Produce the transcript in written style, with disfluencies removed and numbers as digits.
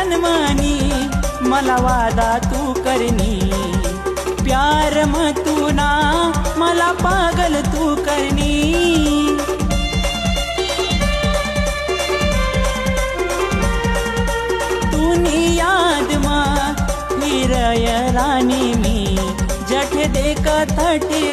जन्मनी मला वादा तू करनी, प्यार म तू ना मला पागल तू करनी। तूनी याद मा फिरय राणी मी, जठ देखा थटे